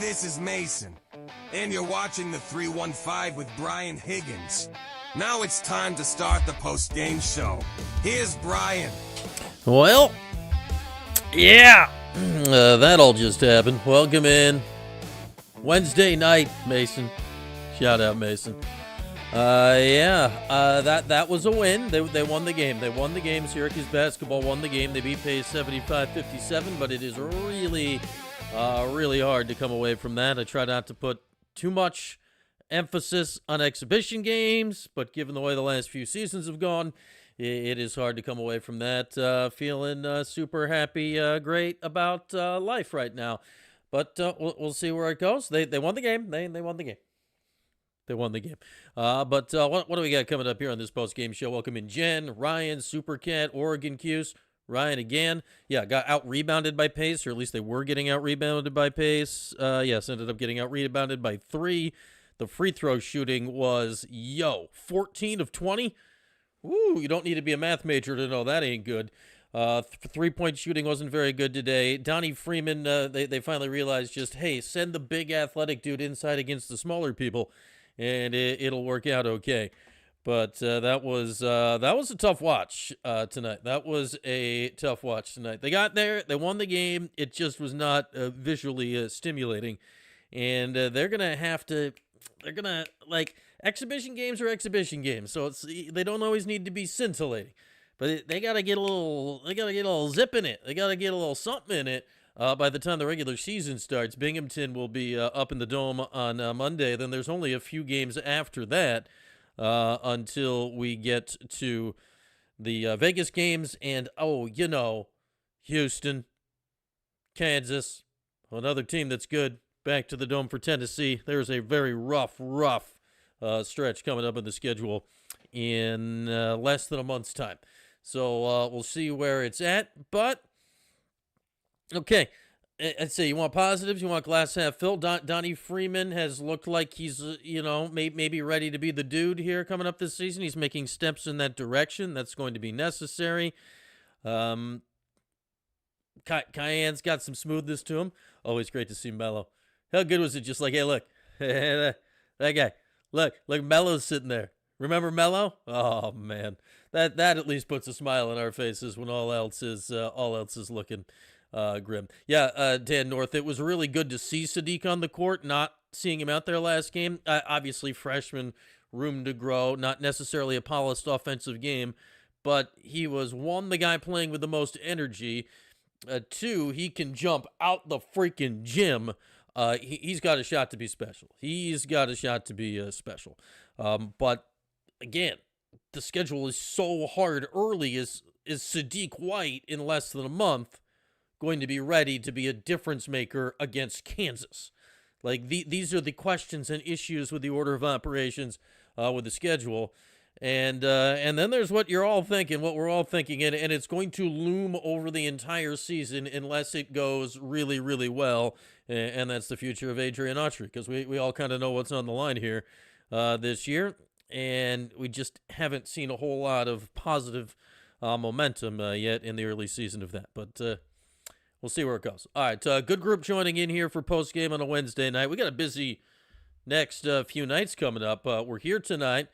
this is Mason, and you're watching the 315 with Brian Higgins. Now it's time to start the post-game show. Here's Brian. Well, yeah, that all just happened. Welcome in. Wednesday night, Mason. Shout out, Mason. That was a win. They won the game. They won the game. Syracuse Basketball won the game. They beat Pace 75-57, but it is really hard to come away from that. I try not to put too much emphasis on exhibition games, but given the way the last few seasons have gone, it is hard to come away from that feeling super happy, great about life right now. But we'll see where it goes. They won the game. They won the game. They won the game. But what do we got coming up here on this post-game show? Welcome in Jen, Ryan, Supercat, Oregon Cuse. Ryan again. Yeah, got out-rebounded by Pace, or at least they were getting out-rebounded by Pace. Yes, ended up getting out-rebounded by 3. The free throw shooting was, 14 of 20. Woo, you don't need to be a math major to know that ain't good. Three-point shooting wasn't very good today. Donnie Freeman, they finally realized just, hey, send the big athletic dude inside against the smaller people, and it'll work out okay. But that was a tough watch tonight. That was a tough watch tonight. They got there. They won the game. It just was not visually stimulating. And they're going to have to – they're going to – like, exhibition games are exhibition games. So they don't always need to be scintillating. But they got to get a little zip in it. They got to get a little something in it. By the time the regular season starts, Binghamton will be up in the Dome on Monday. Then there's only a few games after that until we get to the Vegas games. And, Houston, Kansas, another team that's good, back to the Dome for Tennessee. There's a very rough stretch coming up in the schedule in less than a month's time. So we'll see where it's at. But, okay, I'd say you want positives, you want glass half filled. Donnie Freeman has looked like he's, maybe ready to be the dude here coming up this season. He's making steps in that direction. That's going to be necessary. Cayenne's got some smoothness to him. Always great to see Melo. How good was it just like, hey, look, that guy. Look, Melo's sitting there. Remember Melo? Oh, man. That at least puts a smile on our faces when all else is looking grim. Yeah, Dan North, it was really good to see Sadiq on the court, not seeing him out there last game. Obviously, freshman, room to grow, not necessarily a polished offensive game, but he was, 1, the guy playing with the most energy. 2, he can jump out the freaking gym. He's got a shot to be special. He's got a shot to be special. But, again, the schedule is so hard early. Is Sadiq White in less than a month going to be ready to be a difference maker against Kansas? Like, these are the questions and issues with the order of operations with the schedule. And then there's what you're all thinking, what we're all thinking, and it's going to loom over the entire season unless it goes really, really well, and that's the future of Adrian Autry, because we all kind of know what's on the line here this year, and we just haven't seen a whole lot of positive momentum yet in the early season of that, but we'll see where it goes. All right, good group joining in here for postgame on a Wednesday night. We got a busy next few nights coming up. We're here tonight.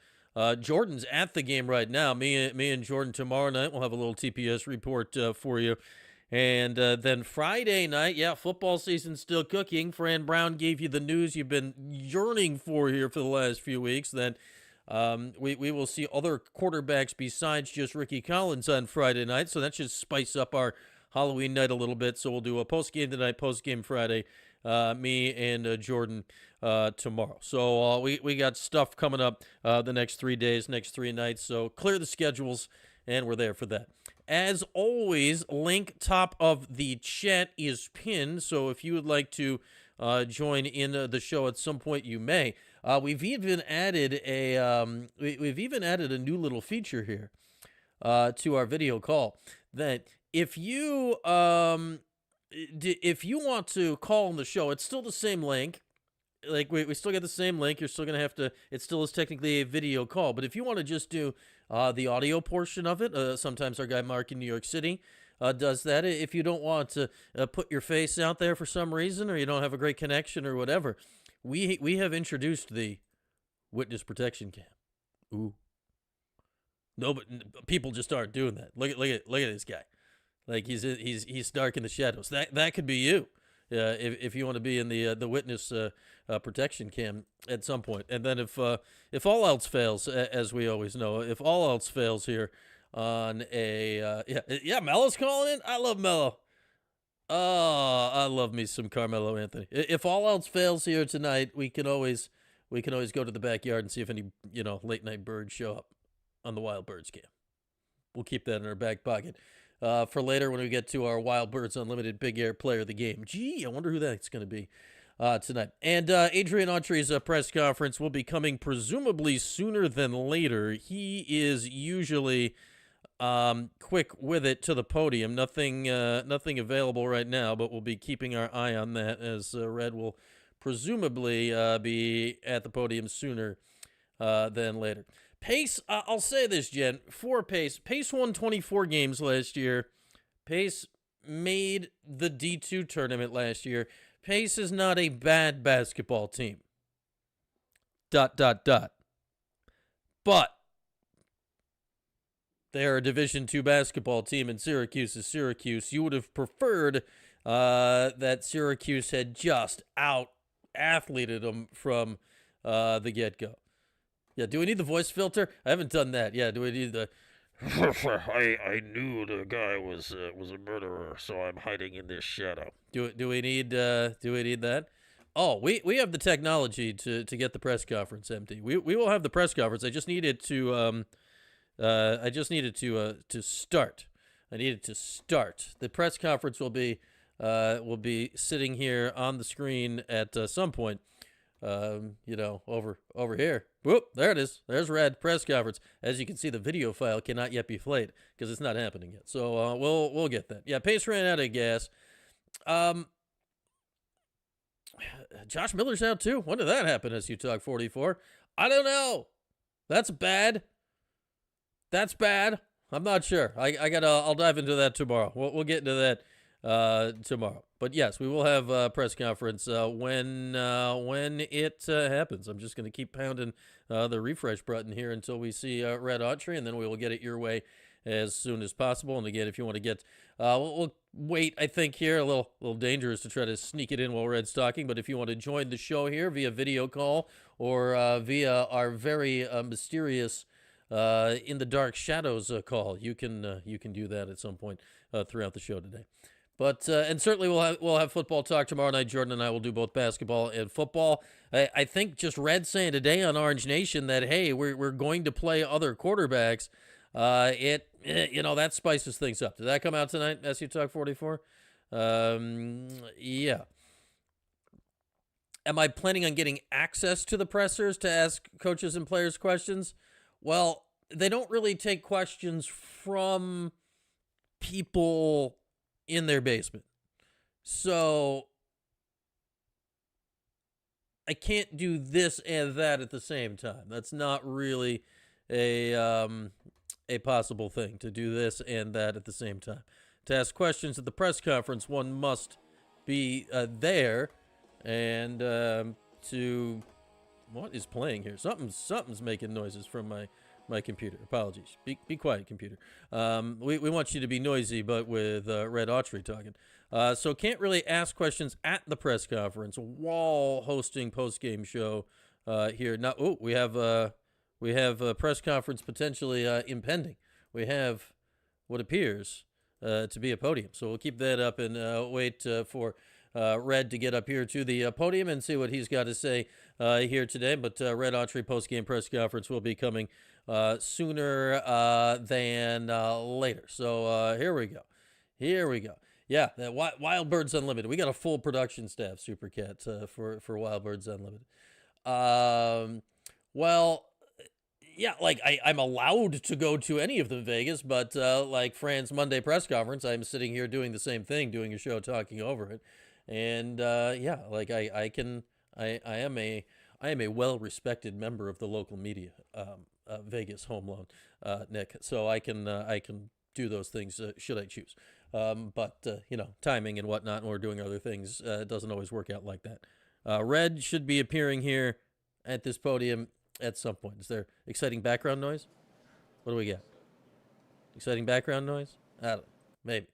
Jordan's at the game right now. Me and Jordan tomorrow night. We'll have a little TPS report for you. And then Friday night, football season's still cooking. Fran Brown gave you the news you've been yearning for here for the last few weeks. Then we will see other quarterbacks besides just Ricky Collins on Friday night. So that should spice up our Halloween night a little bit. So we'll do a postgame tonight, postgame Friday. Me and Jordan tomorrow. So we got stuff coming up the next 3 days, next 3 nights. So clear the schedules, and we're there for that. As always, link top of the chat is pinned. So if you would like to join in the show at some point, you may. We've even added a new little feature here to our video call that if you want to call on the show, it's still the same link. Like we still get the same link. You're still going to have to, it still is technically a video call. But if you want to just do the audio portion of it, sometimes our guy Mark in New York City does that. If you don't want to put your face out there for some reason, or you don't have a great connection or whatever, we have introduced the witness protection cam. Ooh. No, but people just aren't doing that. Look at this guy. Like he's dark in the shadows. That could be you, if you want to be in the witness protection cam at some point. And then if all else fails, as we always know, if all else fails here on a Melo's calling in. I love Melo. Oh, I love me some Carmelo Anthony. If all else fails here tonight, we can always go to the backyard and see if any late night birds show up on the Wild Birds cam. We'll keep that in our back pocket for later when we get to our Wild Birds Unlimited Big Air Player of the Game. Gee, I wonder who that's going to be tonight. And Adrian Autry's press conference will be coming presumably sooner than later. He is usually quick with it to the podium. Nothing available right now, but we'll be keeping our eye on that as Red will presumably be at the podium sooner than later. Pace, I'll say this, Jen, for Pace won 24 games last year. Pace made the D2 tournament last year. Pace is not a bad basketball team. ... But they're a Division II basketball team, and Syracuse is Syracuse. You would have preferred that Syracuse had just out-athleted them from the get-go. Yeah, do we need the voice filter? I haven't done that. Yeah, do we need the... I knew the guy was a murderer, so I'm hiding in this shadow. Do we need that? Oh, we have the technology to get the press conference empty. We will have the press conference. I just needed to start. I needed to start. The press conference will be sitting here on the screen at some point. Over here. Whoop, there it is. There's Red press conference. As you can see, the video file cannot yet be played because it's not happening yet. So we'll get that. Yeah, Pace ran out of gas. Josh Miller's out too. When did that happen? As you talk 44, I don't know. That's bad. I'm not sure. I'll dive into that tomorrow. We'll get into that tomorrow. But yes, we will have a press conference when it happens. I'm just going to keep pounding the refresh button here until we see Red Autry, and then we will get it your way as soon as possible. And again, if you want to get, we'll wait. I think here a little dangerous to try to sneak it in while Red's talking. But if you want to join the show here via video call or via our very mysterious in the dark shadows call, you can do that at some point throughout the show today. But and certainly we'll have football talk tomorrow night. Jordan and I will do both basketball and football. I think just Red saying today on Orange Nation that hey, we're going to play other quarterbacks. That spices things up. Did that come out tonight? SU Talk 44. Yeah. Am I planning on getting access to the pressers to ask coaches and players questions? Well, they don't really take questions from people in their basement. So I can't do this and that at the same time. That's not really a possible thing to do this and that at the same time. To ask questions at the press conference, one must be there and to what is playing here? Something's making noises from my computer. Apologies. Be quiet, computer. We want you to be noisy, but with Red Autry talking. So can't really ask questions at the press conference while hosting post-game show here. Now, we have a press conference potentially impending. We have what appears to be a podium. So we'll keep that up and wait for Red to get up here to the podium and see what he's got to say here today. But Red Autry post-game press conference will be coming sooner than later. So here we go. Yeah, that Wild Birds Unlimited. We got a full production staff, Supercat, for Wild Birds Unlimited. Well, yeah, like I'm allowed to go to any of them in Vegas, but like Fran's Monday press conference, I'm sitting here doing the same thing, doing a show, talking over it. And yeah, like I am a well-respected member of the local media, Vegas home loan, Nick. So I can do those things should I choose. But timing and whatnot, and we're doing other things. It doesn't always work out like that. Red should be appearing here at this podium at some point. Is there exciting background noise? What do we got? Exciting background noise? I don't know. Maybe.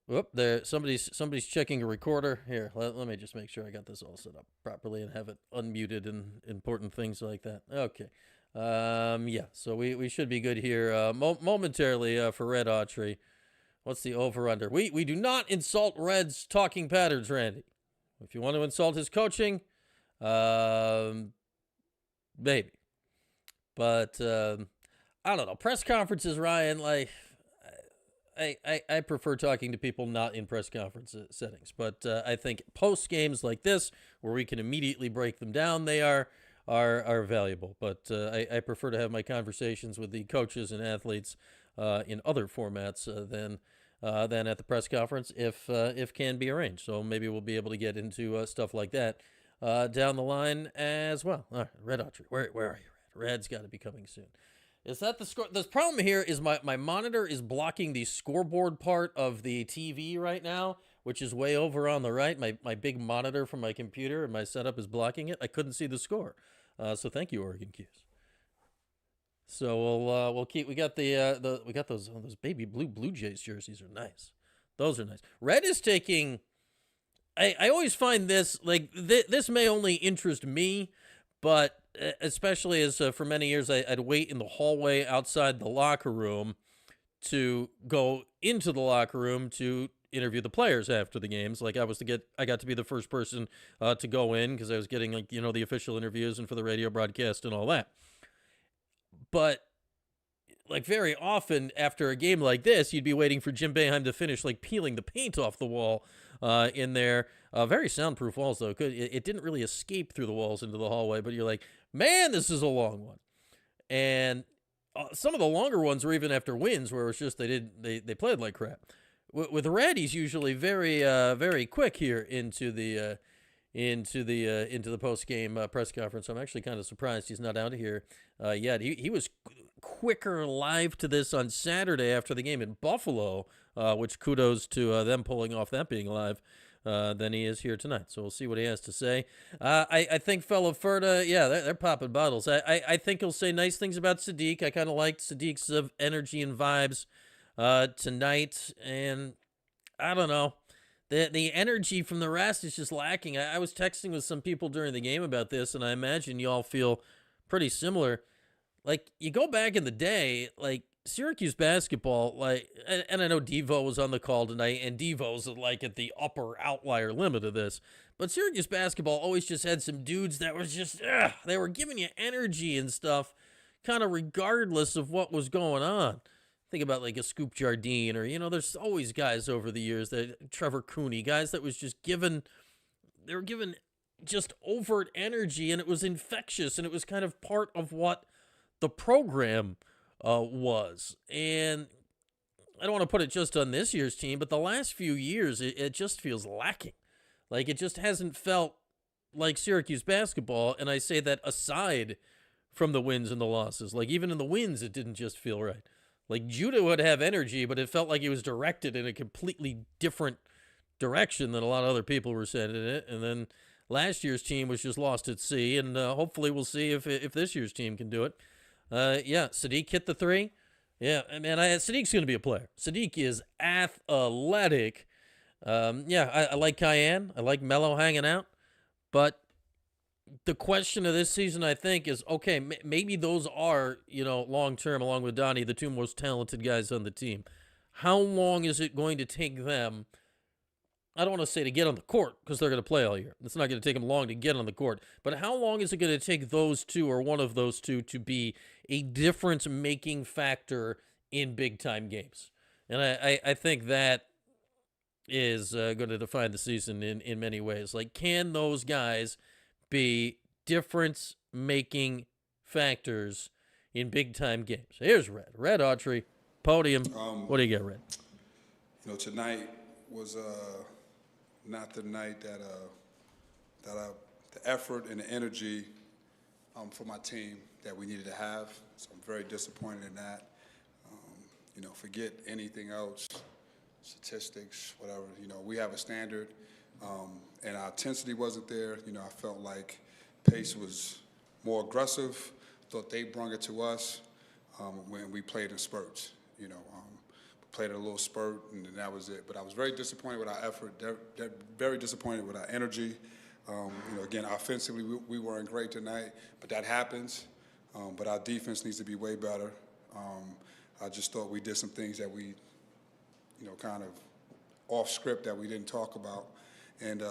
Whoop, there. Somebody's checking a recorder. Here, let me just make sure I got this all set up properly and have it unmuted and important things like that. Okay. So we should be good here momentarily for Red Autry. What's the over-under? We do not insult Red's talking patterns, Randy. If you want to insult his coaching, maybe. But I don't know. Press conferences, Ryan, like I prefer talking to people not in press conference settings. But I think post games like this, where we can immediately break them down, they are valuable. But I prefer to have my conversations with the coaches and athletes in other formats than at the press conference, if can be arranged. So maybe we'll be able to get into stuff like that down the line as well. All right, Red Autry, where are you, Red? Red's got to be coming soon. Is that the score? The problem here is my monitor is blocking the scoreboard part of the TV right now, which is way over on the right. My big monitor from my computer and my setup is blocking it. I couldn't see the score. So thank you, Oregon Q's. So we'll keep. We got we got those baby Blue Jays jerseys are nice. Those are nice. Red is taking. I always find this like this may only interest me, but especially as for many years I'd wait in the hallway outside the locker room to go into the locker room to interview the players after the games. Like I got to be the first person to go in because I was getting the official interviews and for the radio broadcast and all that. But like very often after a game like this, you'd be waiting for Jim Boeheim to finish like peeling the paint off the wall in there. Very soundproof walls though. It didn't really escape through the walls into the hallway, but you're like, man, this is a long one. And some of the longer ones were even after wins where it was just they played like crap. With Red, he's usually very quick here into the post game press conference. I'm actually kind of surprised he's not out of here yet. He was quicker live to this on Saturday after the game in Buffalo, which kudos to them pulling off that being live. Than he is here tonight. So we'll see what he has to say. I think fellow Ferda, they're popping bottles. I think he'll say nice things about Sadiq. I kind of liked Sadiq's energy and vibes tonight. And I don't know. The energy from the rest is just lacking. I was texting with some people during the game about this, and I imagine you all feel pretty similar. Like, you go back in the day, like, Syracuse basketball, like, and I know Devo was on the call tonight, and Devo's like at the upper outlier limit of this, but Syracuse basketball always just had some dudes that was just, they were giving you energy and stuff, kind of regardless of what was going on. Think about like a Scoop Jardine, or, there's always guys over the years, that Trevor Cooney, guys that was just they were given just overt energy, and it was infectious, and it was kind of part of what the program was. And I don't want to put it just on this year's team, but the last few years, it just feels lacking. Like, it just hasn't felt like Syracuse basketball, and I say that aside from the wins and the losses. Like, even in the wins, it didn't just feel right. Like, Judah would have energy, but it felt like he was directed in a completely different direction than a lot of other people were sending it. And then last year's team was just lost at sea, and hopefully we'll see if this year's team can do it. Sadiq hit the three. Yeah, man, Sadiq's going to be a player. Sadiq is athletic. I like Cayenne. I like Melo hanging out. But the question of this season, I think, is, okay, maybe those are, long-term, along with Donnie, the two most talented guys on the team. How long is it going to take them, I don't want to say to get on the court, because they're going to play all year. It's not going to take them long to get on the court. But how long is it going to take those two, or one of those two, to be a difference-making factor in big-time games? And I think that is going to define the season in many ways. Like, can those guys be difference-making factors in big-time games? Here's Red Autry, podium. What do you got, Red? Tonight was not the night that the effort and the energy for my team that we needed to have. So I'm very disappointed in that. forget anything else, statistics, whatever. We have a standard, and our intensity wasn't there. I felt like pace was more aggressive. Thought they brung it to us when we played in spurts. We played a little spurt, and then that was it. But I was very disappointed with our effort, very disappointed with our energy. Again, offensively, we weren't great tonight, but that happens. But our defense needs to be way better. I just thought we did some things that we, kind of off script that we didn't talk about. And,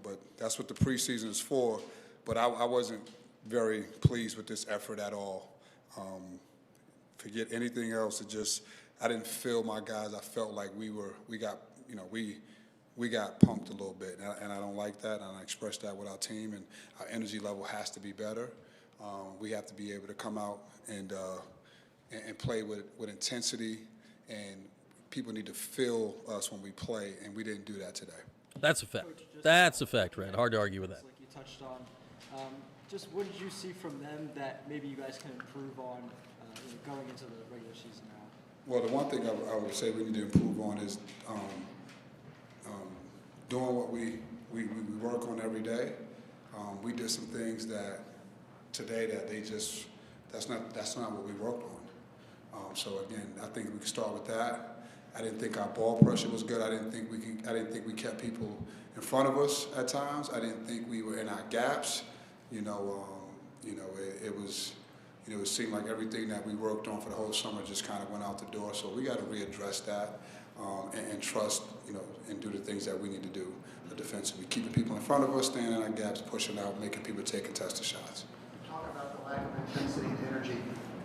but that's what the preseason is for. But I wasn't very pleased with this effort at all. Forget anything else. I didn't feel my guys. I felt like we got punked a little bit, and I don't like that. And I expressed that with our team, and our energy level has to be better. We have to be able to come out and play with intensity, and people need to feel us when we play, and we didn't do that today. That's a fact. That's a fact, Red. Hard to argue with that. Like you touched on, just what did you see from them that maybe you guys can improve on going into the regular season now? Well, the one thing I would say we need to improve on is doing what we work on every day. We did some things today that that's not what we worked on. So again, I think we can start with that. I didn't think our ball pressure was good. I didn't think we kept people in front of us at times. I didn't think we were in our gaps. It seemed like everything that we worked on for the whole summer just kind of went out the door. So we got to readdress that and trust, and do the things that we need to do defensively. Keeping people in front of us, staying in our gaps, pushing out, making people take contested shots. Talk about the lack of intensity and energy.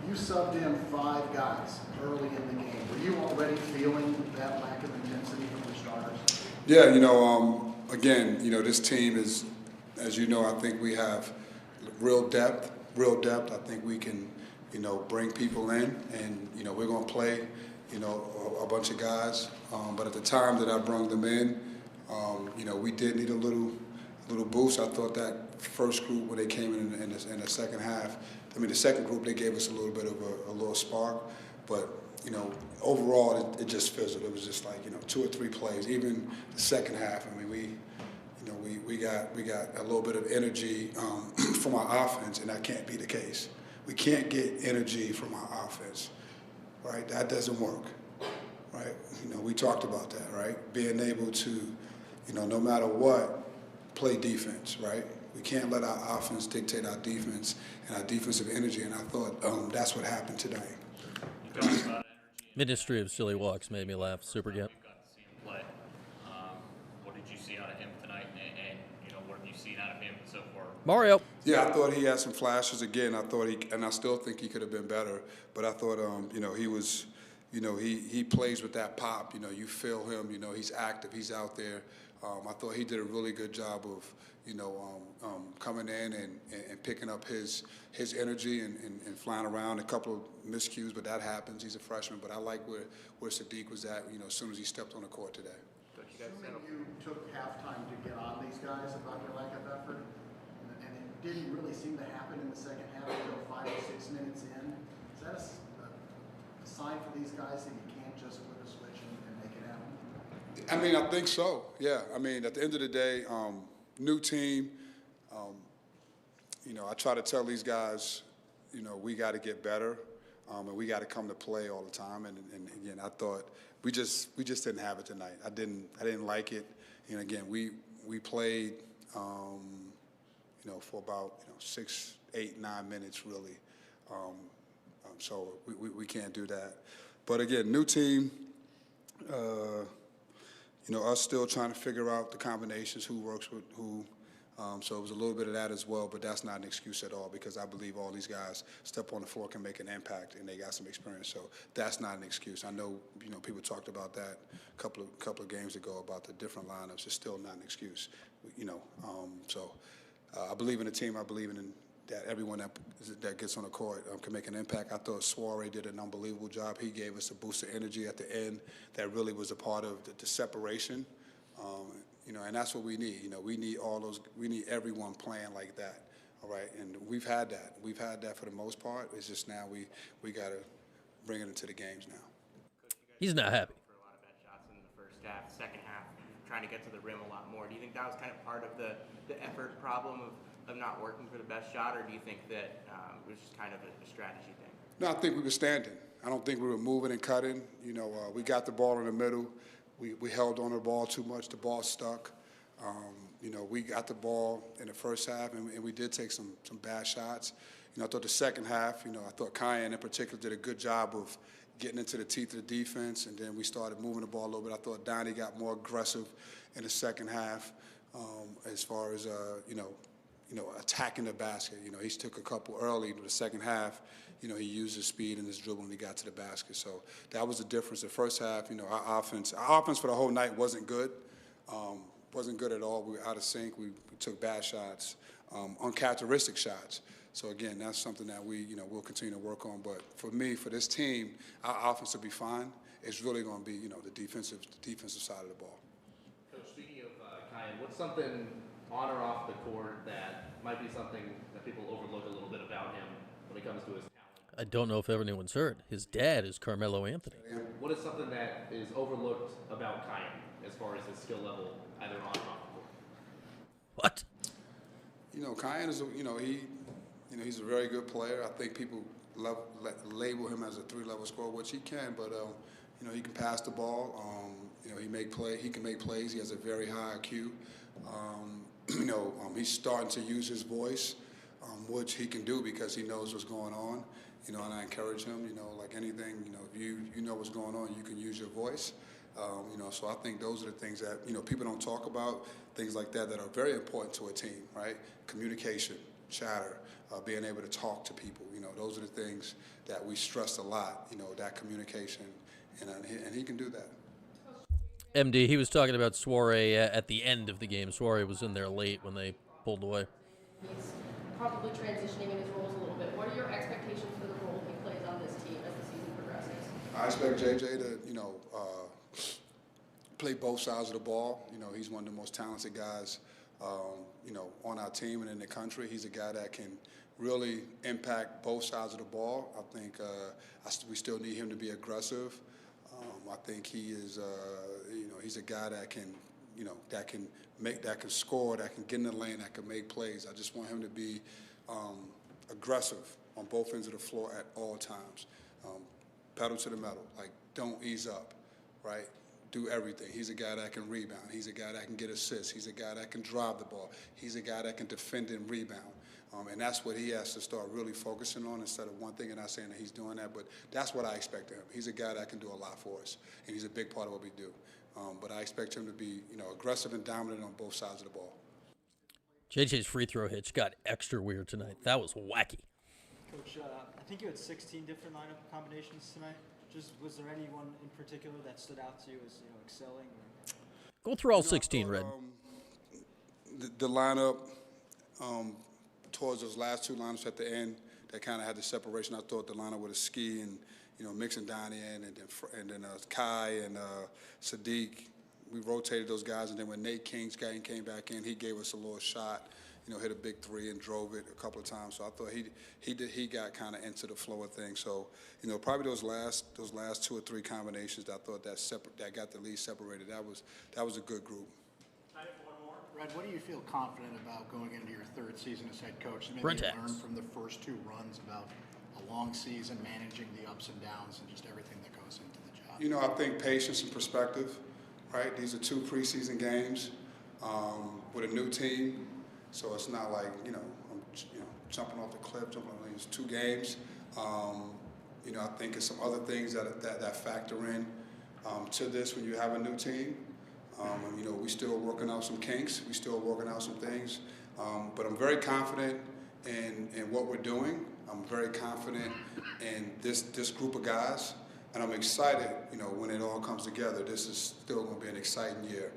You subbed in 5 guys early in the game. Were you already feeling that lack of intensity from the starters? Yeah, again, this team is, as you know, I think we have real depth. I think we can, bring people in, and, we're going to play, a bunch of guys. But at the time that I brought them in, we did need a little boost. I thought that first group, when they came in the second half, the second group, they gave us a little bit of a little spark. But, overall, it just fizzled. It was just like, 2 or 3 plays. Even the second half, we got a little bit of energy from our offense, and that can't be the case. We can't get energy from our offense, right? That doesn't work, right? We talked about that, right? Being able to, no matter what, play defense, right? We can't let our offense dictate our defense and our defensive energy, and I thought that's what happened today. Ministry of Silly Walks made me laugh. Super get. You've got to see him play. What did you see out of him tonight, and what have you seen out of him so far? Mario. Yeah, I thought he had some flashes. Again, and I still think he could have been better. But I thought, he was, he plays with that pop. You feel him. He's active. He's out there. I thought he did a really good job of, coming in and picking up his energy and flying around. A couple of miscues, but that happens. He's a freshman. But I like where Sadiq was at, as soon as he stepped on the court today. Assuming you took halftime to get on these guys about your lack of effort, and it didn't really seem to happen in the second half until 5 or 6 minutes in, is that a sign for these guys that you can't just flip a switch and make it happen? I think so, yeah. At the end of the day, new team, I try to tell these guys, we got to get better, and we got to come to play all the time. And again, I thought we just didn't have it tonight. I didn't like it. And again, we played, for about 6, 8, 9 minutes really. So we can't do that. But again, new team. Us still trying to figure out the combinations, who works with who. So it was a little bit of that as well, but that's not an excuse at all, because I believe all these guys step on the floor can make an impact, and they got some experience. So that's not an excuse. I know, people talked about that a couple of games ago about the different lineups. It's still not an excuse, So I believe in the team. I believe in that everyone that gets on the court can make an impact. I thought Soiree did an unbelievable job. He gave us a boost of energy at the end that really was a part of the separation. And that's what we need. We need we need everyone playing like that, all right? And we've had that. We've had that for the most part. It's just now we got to bring it into the games now. He's not happy. For a lot of bad shots in the first half. Second half, trying to get to the rim a lot more. Do you think that was kind of part of the effort problem of not working for the best shot, or do you think that it was just kind of a strategy thing? No, I think we were standing. I don't think we were moving and cutting. We got the ball in the middle. We held on the ball too much. The ball stuck. We got the ball in the first half, and we did take some bad shots. I thought the second half, I thought Kyan in particular did a good job of getting into the teeth of the defense, and then we started moving the ball a little bit. I thought Donnie got more aggressive in the second half as far as, attacking the basket. He took a couple early in the second half. He used his speed and his dribble when he got to the basket. So that was the difference. The first half, our offense for the whole night wasn't good. Wasn't good at all. We were out of sync. We took bad shots, uncharacteristic shots. So again, that's something that we'll continue to work on. But for me, for this team, our offense will be fine. It's really going to be, the defensive side of the ball. Coach, speaking of Kyan, what's something on or off the court that might be something that people overlook a little bit about him when it comes to his talent? I don't know if anyone's heard. His dad is Carmelo Anthony. What is something that is overlooked about Kyan as far as his skill level, either on or off the court? What? Kyan is, he's a very good player. I think people label him as a three-level scorer, which he can, but he can pass the ball. He can make plays. He has a very high IQ. He's starting to use his voice, which he can do because he knows what's going on. And I encourage him. Like anything, if you know what's going on, you can use your voice. So I think those are the things that people don't talk about. Things like that are very important to a team, right? Communication, chatter, being able to talk to people. Those are the things that we stress a lot. That communication, and he can do that. MD, he was talking about Soiree at the end of the game. Soiree was in there late when they pulled away. He's probably transitioning in his roles a little bit. What are your expectations for the role he plays on this team as the season progresses? I expect JJ to, play both sides of the ball. He's one of the most talented guys, on our team and in the country. He's a guy that can really impact both sides of the ball. I think we still need him to be aggressive. I think he is, he's a guy that can, that can score, that can get in the lane, that can make plays. I just want him to be aggressive on both ends of the floor at all times. Pedal to the metal, like don't ease up, right? Do everything. He's a guy that can rebound. He's a guy that can get assists. He's a guy that can drive the ball. He's a guy that can defend and rebound. And that's what he has to start really focusing on instead of one thing, and not saying that he's doing that, but that's what I expect of him. He's a guy that can do a lot for us, and he's a big part of what we do. But I expect him to be, aggressive and dominant on both sides of the ball. JJ's free throw hitch got extra weird tonight. That was wacky. Coach, I think you had 16 different lineup combinations tonight. Was there anyone in particular that stood out to you as excelling? Or? Go through all 16, Red. The lineup, towards those last two lineups at the end, that kind of had the separation. I thought the lineup with a ski and mixing Donnie in, and then Kai and Sadiq. We rotated those guys, and then when Nate King's guy came back in, he gave us a little shot. Hit a big three and drove it a couple of times. So I thought he got kind of into the flow of things. So probably those last two or three combinations that I thought that got the lead separated. That was a good group. Time for one more. Red, what do you feel confident about going into your third season as head coach? And maybe Brent learn from the first two runs about a long season, managing the ups and downs, and just everything that goes into the job. I think patience and perspective. Right, these are 2 preseason games with a new team. So it's not like, I'm jumping off the cliff, jumping on these 2 games. I think it's some other things that factor in to this when you have a new team. We still working out some kinks. We still working out some things. But I'm very confident in what we're doing. I'm very confident in this group of guys. And I'm excited, when it all comes together. This is still going to be an exciting year.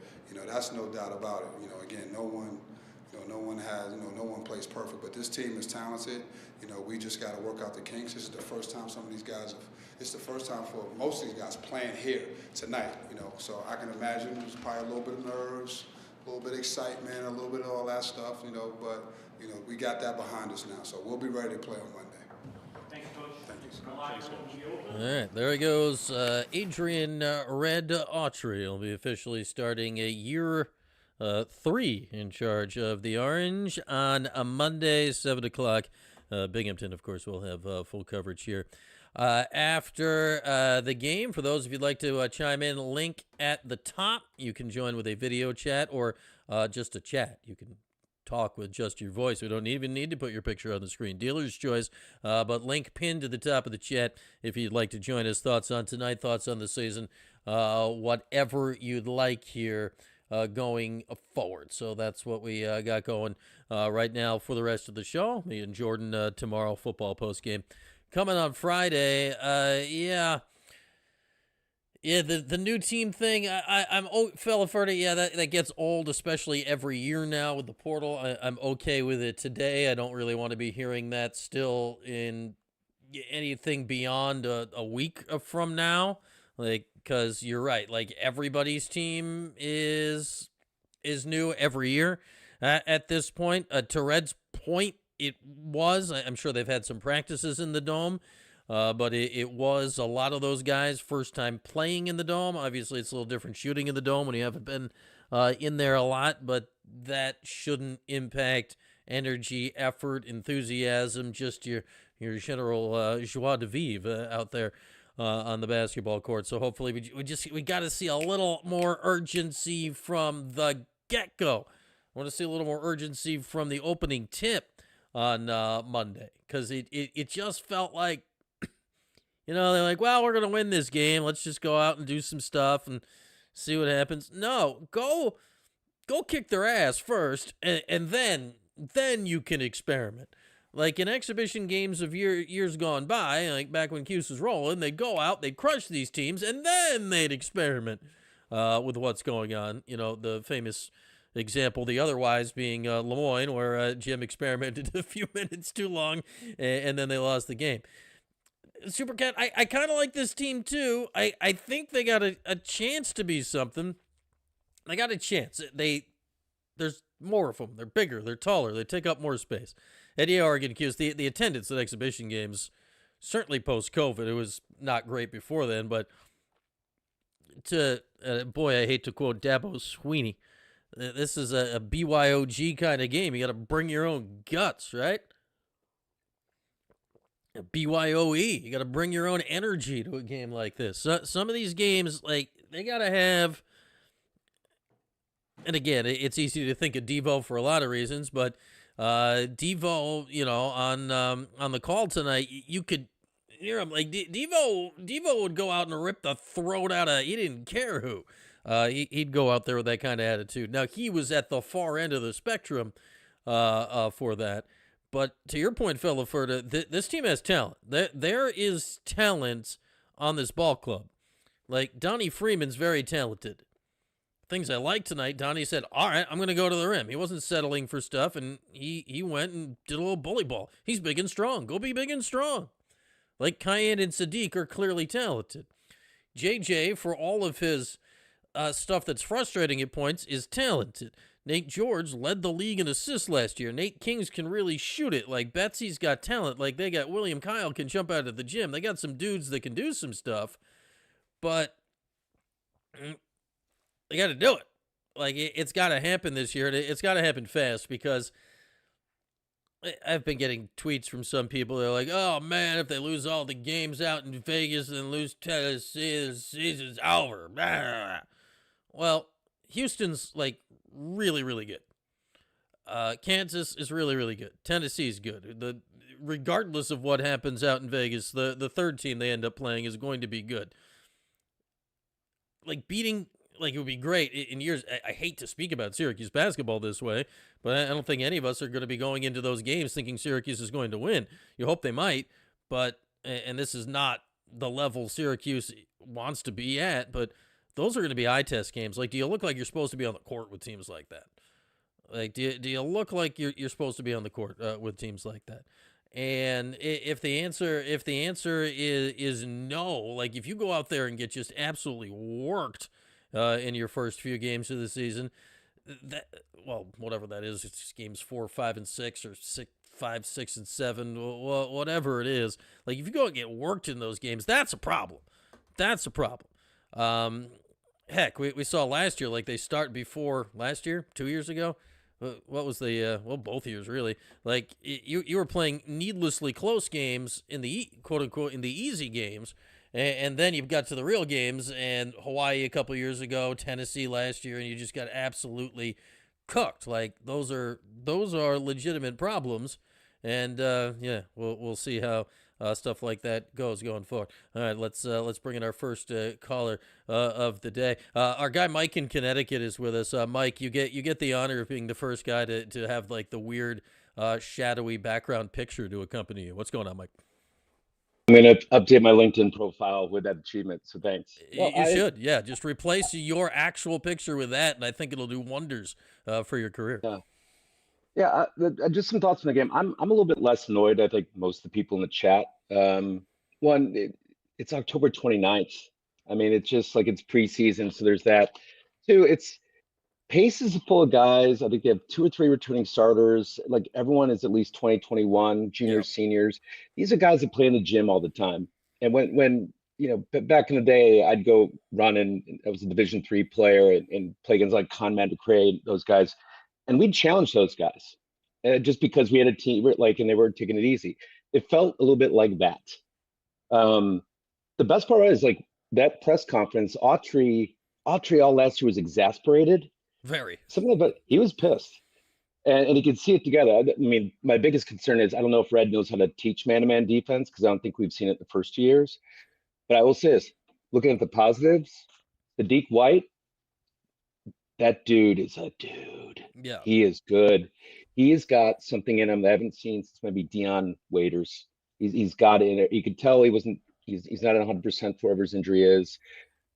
That's no doubt about it. Again, no one plays perfect, but this team is talented. We just got to work out the kinks. This is the first time some of these guys it's the first time for most of these guys playing here tonight, So I can imagine there's probably a little bit of nerves, a little bit of excitement, a little bit of all that stuff, but, we got that behind us now. So we'll be ready to play on Monday. Thanks, Coach. Thank you. All right, there he goes. Adrian Red Autry will be officially starting a year 3 in charge of the Orange on a Monday, 7 o'clock. Binghamton, of course, will have full coverage here. After the game, for those of you who'd like to chime in, link at the top. You can join with a video chat or just a chat. You can talk with just your voice. We don't even need to put your picture on the screen. Dealer's choice, but link pinned to the top of the chat if you'd like to join us. Thoughts on tonight, thoughts on the season, whatever you'd like here going forward. So that's what we got going right now for the rest of the show. Me and Jordan tomorrow, football postgame. Coming on Friday, the new team thing, I'm fella for it. Yeah, that gets old, especially every year now with the portal. I'm okay with it today. I don't really want to be hearing that still in anything beyond a week from now. Like, because you're right. Like, everybody's team is new every year at this point. To Red's point, it was. I'm sure they've had some practices in the Dome. But it was a lot of those guys' first time playing in the Dome. Obviously, it's a little different shooting in the Dome when you haven't been in there a lot, but that shouldn't impact energy, effort, enthusiasm, just your general joie de vivre out there on the basketball court. So hopefully we got to see a little more urgency from the get-go. I want to see a little more urgency from the opening tip on Monday, because it just felt like, they're like, well, we're going to win this game. Let's just go out and do some stuff and see what happens. No, go kick their ass first, and then you can experiment. Like in exhibition games of years gone by, like back when Cuse was rolling, they'd go out, they'd crush these teams, and then they'd experiment with what's going on. The famous example, the otherwise being Lemoyne, where Jim experimented a few minutes too long, and then they lost the game. Supercat, I kind of like this team too. I think they got a chance to be something. They got a chance. There's more of them. They're bigger. They're taller. They take up more space. Eddie Oregon accused the attendance at exhibition games, certainly post-COVID. It was not great before then, but boy, I hate to quote Dabo Sweeney. This is a BYOG kind of game. You got to bring your own guts, right? BYOE. You got to bring your own energy to a game like this. So, some of these games, like, they got to have, and again, it's easy to think of Devo for a lot of reasons, but Devo, on the call tonight, you could hear him. Like, Devo would go out and rip the throat out of, he didn't care who. He'd go out there with that kind of attitude. Now, he was at the far end of the spectrum for that. But to your point, Phil Laferta, this team has talent. There is talent on this ball club. Like, Donnie Freeman's very talented. Things I like tonight, Donnie said, all right, I'm going to go to the rim. He wasn't settling for stuff, and he went and did a little bully ball. He's big and strong. Go be big and strong. Like, Cayenne and Sadiq are clearly talented. JJ, for all of his stuff that's frustrating at points, is talented. Nate George led the league in assists last year. Nate Kings can really shoot it. Like, Betsy's got talent. Like, they got William Kyle can jump out of the gym. They got some dudes that can do some stuff. But they got to do it. Like, it's got to happen this year. It's got to happen fast, because I've been getting tweets from some people. They're like, oh, man, if they lose all the games out in Vegas and lose Tennessee, the season's over. Blah. Well, Houston's, like, really, really good. Kansas is really, really good. Tennessee's good. Regardless of what happens out in Vegas, the third team they end up playing is going to be good. Like, beating, like, it would be great in years. I hate to speak about Syracuse basketball this way, but I don't think any of us are going to be going into those games thinking Syracuse is going to win. You hope they might, but, and this is not the level Syracuse wants to be at, but those are going to be eye test games. Like, do you look like you're supposed to be on the court with teams like that? Like, do you look like you're supposed to be on the court with teams like that? And if the answer is no, like, if you go out there and get just absolutely worked in your first few games of the season, whatever that is, it's games 4, 5, and 6, or 6, 5, 6, and 7, whatever it is. Like, if you go and get worked in those games, that's a problem. That's a problem. Heck, we saw last year, like they start before last year, 2 years ago. What was the both years really? Like you were playing needlessly close games in the quote unquote in the easy games, and then you got to the real games and Hawaii a couple years ago, Tennessee last year, and you just got absolutely cooked. Like those are legitimate problems, and yeah, we'll see how stuff like that goes going forward. All right, let's bring in our first caller of the day. Our guy Mike in Connecticut is with us. Mike, you get the honor of being the first guy to have like the weird shadowy background picture to accompany you. What's going on, Mike? I'm going to update my LinkedIn profile with that achievement, so thanks. You should, yeah. Just replace your actual picture with that, and I think it'll do wonders for your career. Yeah, just some thoughts on the game. I'm a little bit less annoyed, I think, most of the people in the chat. One, it's October 29th. I mean, it's just like it's preseason, so there's that. Two, Pace is full of guys. I think they have 2 or 3 returning starters. Like everyone is at least 20, 21, juniors, seniors. These are guys that play in the gym all the time. And when back in the day, I'd go run and I was a Division III player and play against like Conrad McRae, those guys. And we'd challenge those guys just because we had a team and they were taking it easy. It felt a little bit like that. The best part is like that press conference, Autry all last year was exasperated. Very. Something about he was pissed. And you can see it together. I mean, my biggest concern is I don't know if Red knows how to teach man-to-man defense because I don't think we've seen it the first 2 years. But I will say this, looking at the positives, Sadiq White, that dude is a dude. Yeah. He is good. He has got something in him that I haven't seen since maybe Deion Waiters. He's got it in there. You could tell he's not at 100% for whatever his injury is.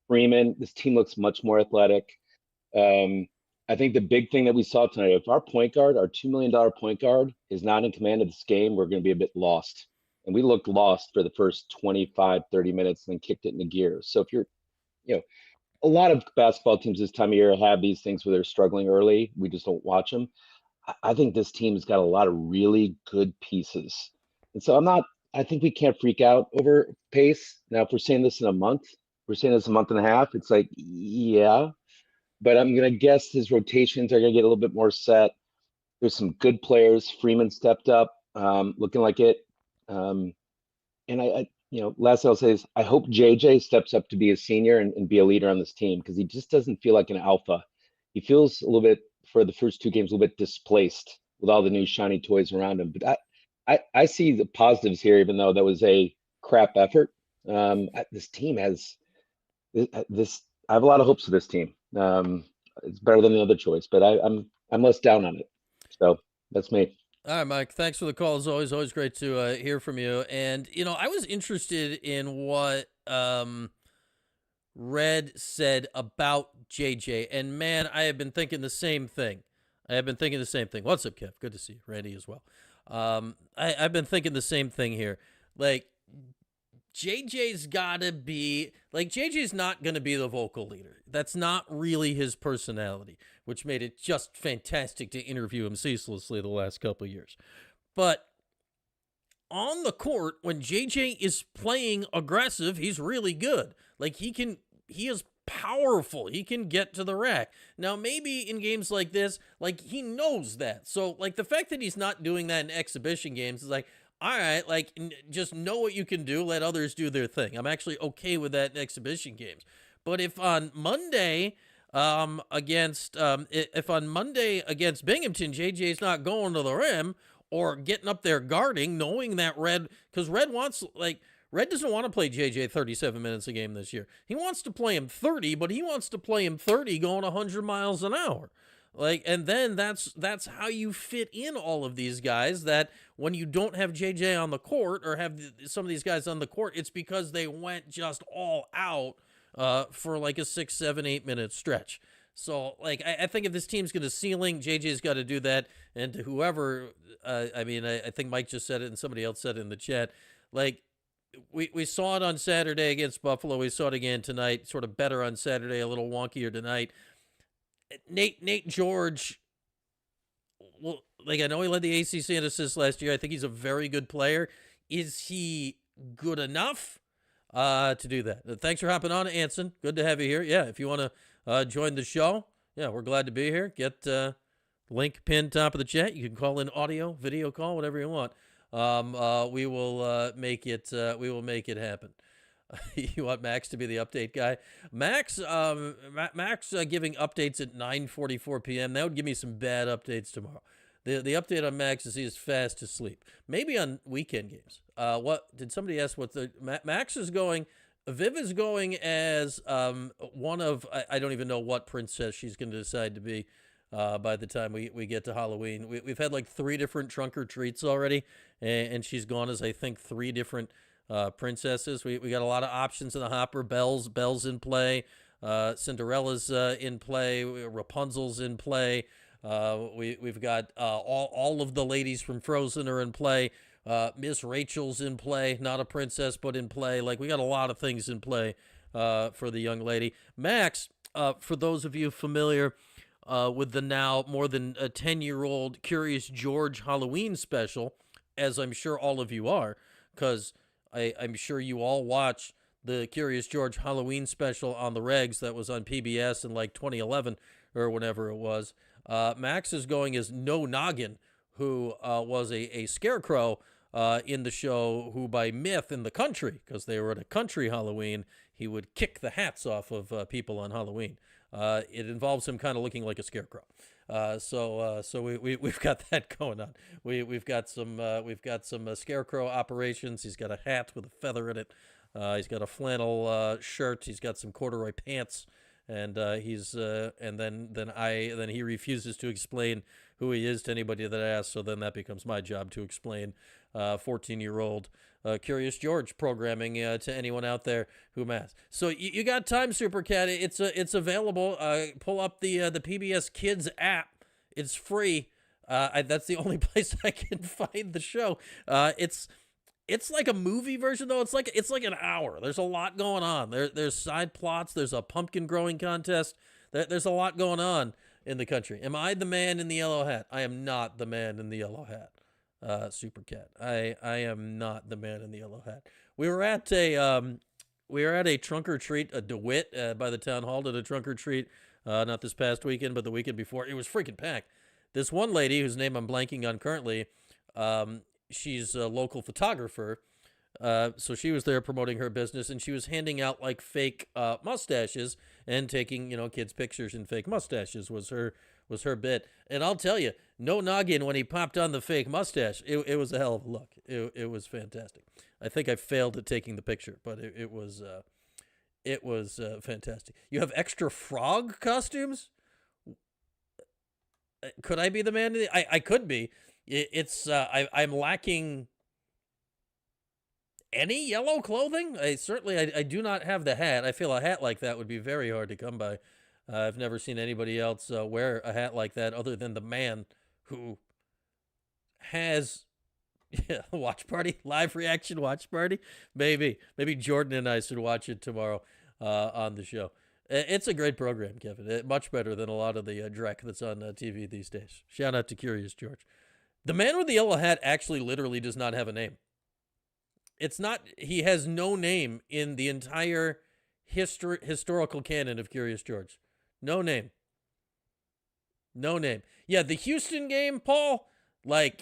Freeman, this team looks much more athletic. I think the big thing that we saw tonight, if our point guard, our $2 million point guard, is not in command of this game, we're going to be a bit lost. And we looked lost for the first 25, 30 minutes and then kicked it into gear. So if you're, a lot of basketball teams this time of year have these things where they're struggling early. We just don't watch them. I think this team's got a lot of really good pieces. And so I think we can't freak out over Pace. Now, if we're saying this in a month, and a half, it's like, yeah. But I'm going to guess his rotations are going to get a little bit more set. There's some good players. Freeman stepped up, looking like it. And last I'll say is I hope JJ steps up to be a senior and be a leader on this team because he just doesn't feel like an alpha. He feels a little bit, for the first 2 games, a little bit displaced with all the new shiny toys around him. But I see the positives here, even though that was a crap effort. This team has this. I have a lot of hopes for this team. It's better than the other choice, but I'm less down on it. So that's me. All right, Mike. Thanks for the call. As always, great to hear from you. And I was interested in what Red said about JJ. And man, I have been thinking the same thing. What's up, Kev? Good to see you. Randy as well. I've been thinking the same thing here. Like, JJ's not going to be the vocal leader. That's not really his personality, which made it just fantastic to interview him ceaselessly the last couple of years. But on the court, when JJ is playing aggressive, he's really good. Like, he is powerful. He can get to the rack. Now, maybe in games like this, like, he knows that. So, like, the fact that he's not doing that in exhibition games is like, all right, like, just know what you can do. Let others do their thing. I'm actually okay with that in exhibition games. But if on Monday against Binghamton, JJ's not going to the rim or getting up there guarding, knowing that Red doesn't want to play JJ 37 minutes a game this year. He wants to play him 30, but he wants to play him 30 going 100 miles an hour. Like, and then that's how you fit in all of these guys, that when you don't have JJ on the court or have some of these guys on the court, it's because they went just all out for like a 6, 7, 8 minute stretch. So, like, I think if this team's going to ceiling, JJ's got to do that. And to whoever, I think Mike just said it and somebody else said it in the chat, like, we saw it on Saturday against Buffalo. We saw it again tonight, sort of better on Saturday, a little wonkier tonight. Nate George well, like I know he led the ACC in assists last year. I think he's a very good player. Is he good enough to do that? Thanks for hopping on, Anson. Good to have you here. Yeah, if you want to join the show, yeah, we're glad to be here. Get link pinned top of the chat. You can call in audio, video call, whatever you want. We will make it. We will make it happen. You want Max to be the update guy? Max, giving updates at 9:44 p.m. That would give me some bad updates tomorrow. The update on Max is he is fast asleep. Maybe on weekend games. What did somebody ask? What the Max is going? Viv is going as one of I don't even know what princess she's going to decide to be. By the time we get to Halloween, we've had like 3 different trunk or treats already, and she's gone as I think 3 different princesses. We got a lot of options in the hopper. Belle's in play. Cinderella's in play. Rapunzel's in play. We've got all of the ladies from Frozen are in play. Miss Rachel's in play. Not a princess, but in play. Like we got a lot of things in play for the young lady. Max, for those of you familiar with the now more than a 10-year-old Curious George Halloween special, as I'm sure all of you are, because I'm sure you all watch the Curious George Halloween special on the regs that was on PBS in like 2011 or whenever it was. Max is going as No Noggin, who was a scarecrow in the show, who by myth in the country, because they were at a country Halloween, he would kick the hats off of people on Halloween. It involves him kind of looking like a scarecrow. So we've got that going on. We've got some scarecrow operations. He's got a hat with a feather in it. He's got a flannel shirt. He's got some corduroy pants, and then he refuses to explain who he is to anybody that asks. So then that becomes my job to explain 14-year-old Curious George programming to anyone out there who asks. So you got time, Super Cat. It's available. Pull up the PBS Kids app. It's free. That's the only place I can find the show. It's like a movie version though. It's like an hour. There's a lot going on. There's side plots. There's a pumpkin growing contest. There's a lot going on in the country. Am I the man in the yellow hat? I am not the man in the yellow hat. Super Cat. I am not the man in the yellow hat. We were at a trunk or treat, a DeWitt by the town hall, did a trunk or treat, not this past weekend, but the weekend before. It was freaking packed. This one lady whose name I'm blanking on currently, she's a local photographer. So she was there promoting her business, and she was handing out like fake mustaches and taking, kids' pictures in fake mustaches was her bit. And I'll tell you, No Noggin, when he popped on the fake mustache, it was a hell of a look. It was fantastic. I think I failed at taking the picture, but it was fantastic. You have extra frog costumes? Could I be the man? I could be. I'm lacking any yellow clothing. I do not have the hat. I feel a hat like that would be very hard to come by. I've never seen anybody else wear a hat like that other than the man who has watch party, live reaction watch party. Maybe Jordan and I should watch it tomorrow on the show. It's a great program, Kevin. Much better than a lot of the dreck that's on TV these days. Shout out to Curious George. The man with the yellow hat actually literally does not have a name. He has no name in the entire historical canon of Curious George. No name. Yeah, the Houston game, Paul, the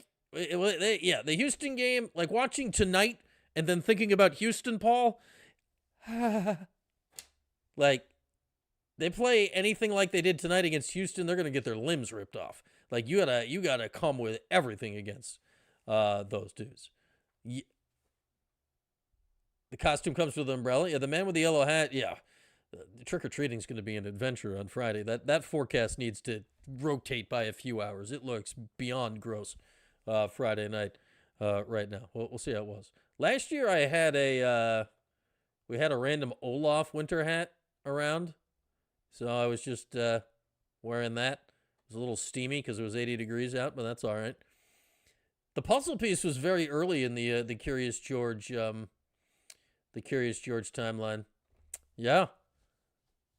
Houston game, like watching tonight and then thinking about Houston, Paul, like they play anything like they did tonight against Houston, they're going to get their limbs ripped off. Like you gotta come with everything against those dudes. The costume comes with an umbrella. Yeah, the man with the yellow hat. Yeah, the trick-or-treating is going to be an adventure on Friday. That forecast needs to rotate by a few hours. It looks beyond gross Friday night right now. We'll see how it was. Last year I had we had a random Olaf winter hat around, so I was just wearing that. It was a little steamy because it was 80 degrees out, but that's all right. The puzzle piece was very early in the Curious George timeline. Yeah.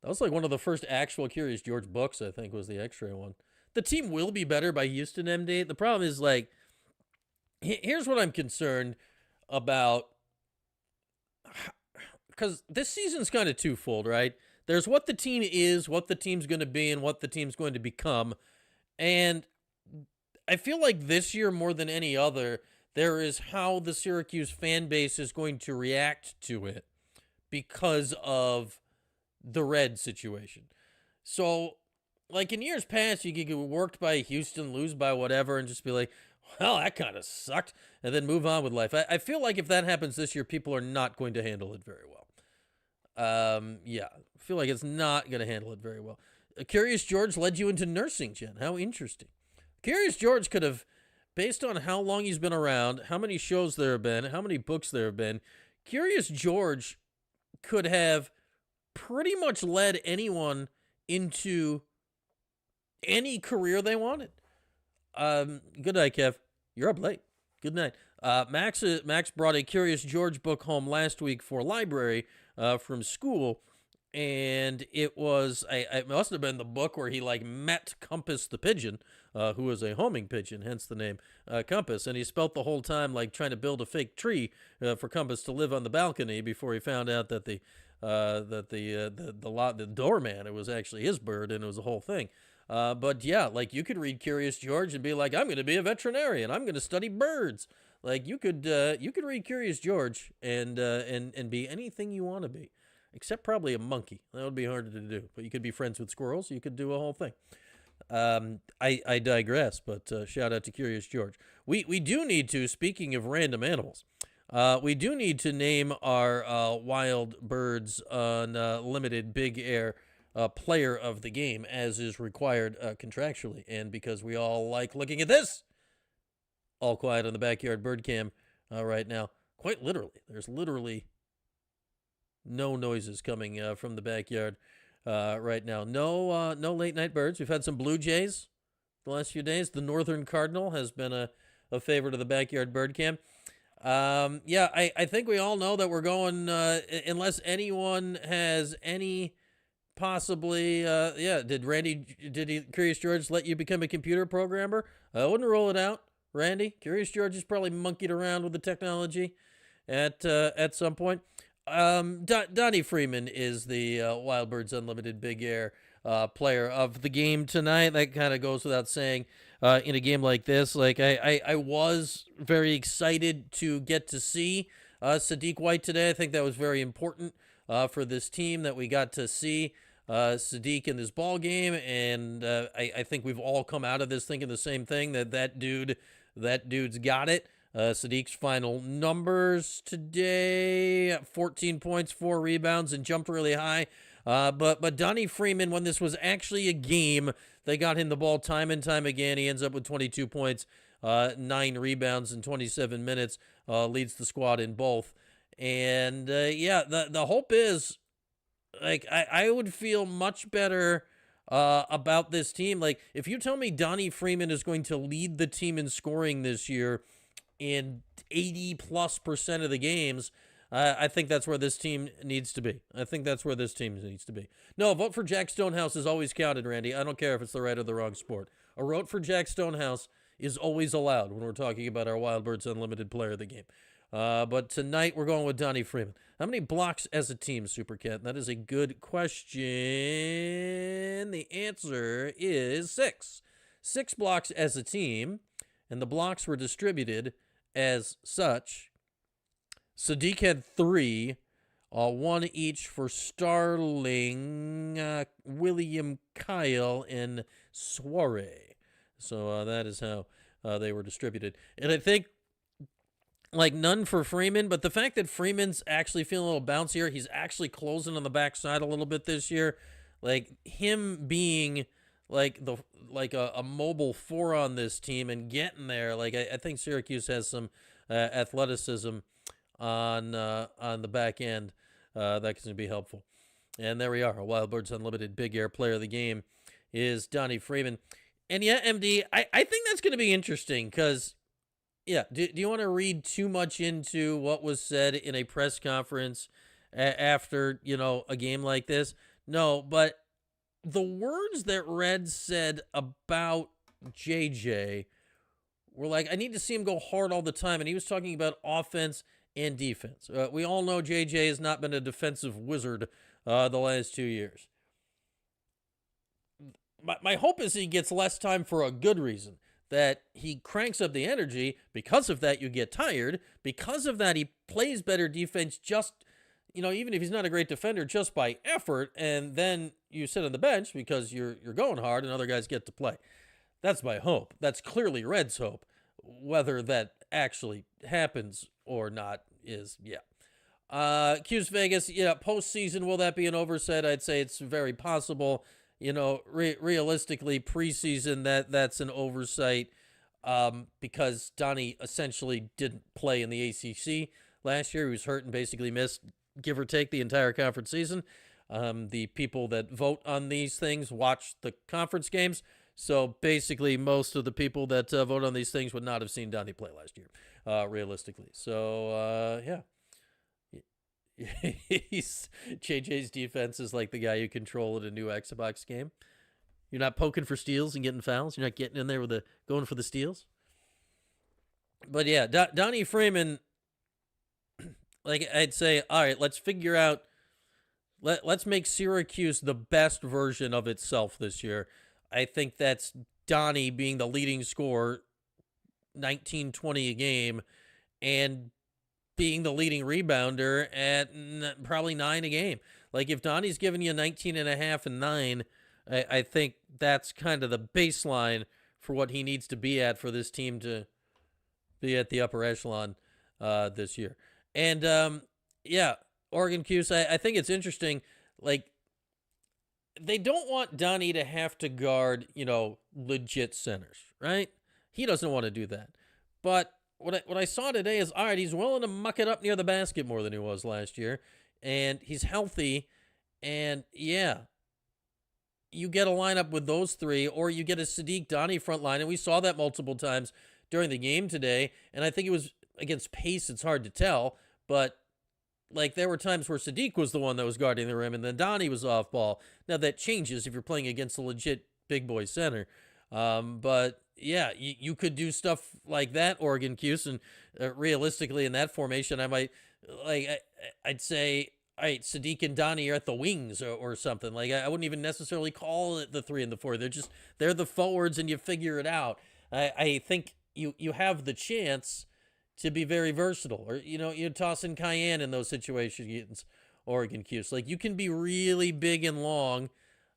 That was like one of the first actual Curious George books, I think, was the X-ray one. the team will be better by Houston, MD. The problem is, like, here's what I'm concerned about. Because this season's kind of twofold, right? There's what the team is, what the team's going to be, and what the team's going to become. And I feel like this year, more than any other, there is how the Syracuse fan base is going to react to it because of the Red situation. So, like in years past, you could get worked by Houston, lose by whatever, and just be like, well, that kind of sucked, and then move on with life. I feel like if that happens this year, people are not going to handle it very well. Yeah, I feel like it's not going to handle it very well. Curious George led you into nursing, Jen. How interesting. Curious George could have, based on how long he's been around, how many shows there have been, how many books there have been, Curious George could have pretty much led anyone into any career they wanted. Good night, Kev. You're up late. Good night. Max brought a Curious George book home last week for library from school, and it was it must have been the book where he like met Compass the pigeon, who was a homing pigeon, hence the name Compass, and he spelt the whole time like trying to build a fake tree for Compass to live on the balcony before he found out that the doorman, it was actually his bird, and it was a whole thing. But yeah, like you could read Curious George and be like, I'm going to be a veterinarian. I'm going to study birds. Like you could read Curious George and be anything you want to be, except probably a monkey. That would be harder to do. But you could be friends with squirrels. You could do a whole thing. I digress. But shout out to Curious George. We do need to. Speaking of random animals, we do need to name our wild birds unlimited big air player of the game, as is required contractually, and because we all like looking at this. All quiet on the backyard bird cam right now. Quite literally. There's literally no noises coming from the backyard right now. No late night birds. We've had some blue jays the last few days. The northern cardinal has been a favorite of the backyard bird cam. Yeah, I think we all know that we're going, unless anyone has any possibly, did Curious George let you become a computer programmer? I wouldn't rule it out. Randy, Curious George has probably monkeyed around with the technology at some point. Donnie Freeman is the Wild Birds Unlimited Big Air player of the game tonight. That kind of goes without saying in a game like this. Like I was very excited to get to see Sadiq White today. I think that was very important for this team that we got to see Sadiq in this ball game, and I think we've all come out of this thinking the same thing, that dude's got it. Sadiq's final numbers today: 14 points, 4 rebounds, and jumped really high. But Donnie Freeman, when this was actually a game, they got him the ball time and time again. He ends up with 22 points, 9 rebounds in 27 minutes, leads the squad in both. And the hope is, like, I would feel much better about this team. Like, if you tell me Donnie Freeman is going to lead the team in scoring this year in 80+% of the games, I think that's where this team needs to be. No, vote for Jack Stonehouse is always counted, Randy. I don't care if it's the right or the wrong sport. A vote for Jack Stonehouse is always allowed when we're talking about our Wild Birds Unlimited player of the game. But tonight we're going with Donnie Freeman. How many blocks as a team, Super Cat? That is a good question. The answer is 6. 6 blocks as a team, and the blocks were distributed as such. Sadiq had 3, 1 each for Starling, William Kyle, and Soiree. So that is how they were distributed. And I think, like, none for Freeman, but the fact that Freeman's actually feeling a little bouncier, he's actually closing on the backside a little bit this year, like him being like a mobile 4 on this team and getting there. Like, I think Syracuse has some athleticism on the back end that can be helpful. And there we are. Our Wild Birds Unlimited Big Air player of the game is Donnie Freeman. And yeah, MD, I think that's going to be interesting because, yeah, do you want to read too much into what was said in a press conference after, a game like this? No, but the words that Red said about JJ were like, I need to see him go hard all the time. And he was talking about offense and defense. We all know JJ has not been a defensive wizard the last 2 years. My hope is he gets less time for a good reason, that he cranks up the energy. Because of that, you get tired. Because of that, he plays better defense just, even if he's not a great defender, just by effort. And then you sit on the bench because you're going hard and other guys get to play. That's my hope. That's clearly Red's hope. Whether that actually happens or not is, Q's Vegas, postseason, will that be an oversight? I'd say it's very possible. Realistically, preseason, that's an oversight because Donnie essentially didn't play in the ACC last year. He was hurt and basically missed, give or take, the entire conference season. The people that vote on these things watch the conference games. So basically, most of the people that vote on these things would not have seen Donnie play last year, realistically. So, JJ's defense is like the guy you control at a new Xbox game. You're not poking for steals and getting fouls. You're not getting in there with going for the steals. But yeah, Donnie Freeman, like I'd say, all right, let's figure out, let's make Syracuse the best version of itself this year. I think that's Donnie being the leading scorer, 19, 20 a game, and being the leading rebounder at probably 9 a game. Like if Donnie's giving you 19 and a half and 9, I think that's kind of the baseline for what he needs to be at for this team to be at the upper echelon this year. And Oregon Cuse, I think it's interesting. Like, they don't want Donnie to have to guard, legit centers, right? He doesn't want to do that. But what I saw today is, all right, he's willing to muck it up near the basket more than he was last year. And he's healthy. And, you get a lineup with those three, or you get a Sadiq Donnie front line. And we saw that multiple times during the game today. And I think it was against pace. It's hard to tell. But, there were times where Sadiq was the one that was guarding the rim, and then Donnie was off ball. Now, that changes if you're playing against a legit big boy center. But, you could do stuff like that, Oregon Cuse, and realistically in that formation, I might, I'd say, all right, Sadiq and Donnie are at the wings or something. I wouldn't even necessarily call it the 3 and the 4. They're the forwards, and you figure it out. I think you have the chance to be very versatile, or you toss in Cayenne in those situations, Oregon Cuse. You can be really big and long.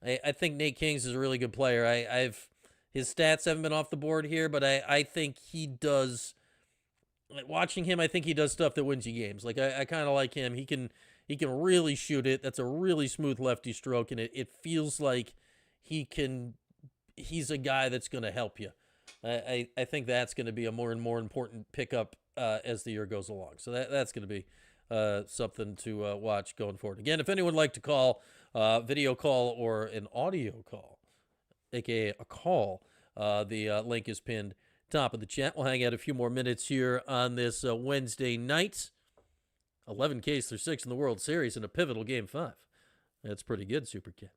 I think Nate Kings is a really good player. His stats haven't been off the board here, but I think he does. Watching him, I think he does stuff that wins you games. I kind of like him. He can really shoot it. That's a really smooth lefty stroke, and it feels like he's a guy that's going to help you. I think that's going to be a more and more important pickup as the year goes along. So that's going to be something to watch going forward. Again, if anyone would like to call, video call or an audio call, aka a call, the link is pinned top of the chat. We'll hang out a few more minutes here on this Wednesday night. 11 Ks through 6 in the World Series in a pivotal Game 5. That's pretty good, Super Kid.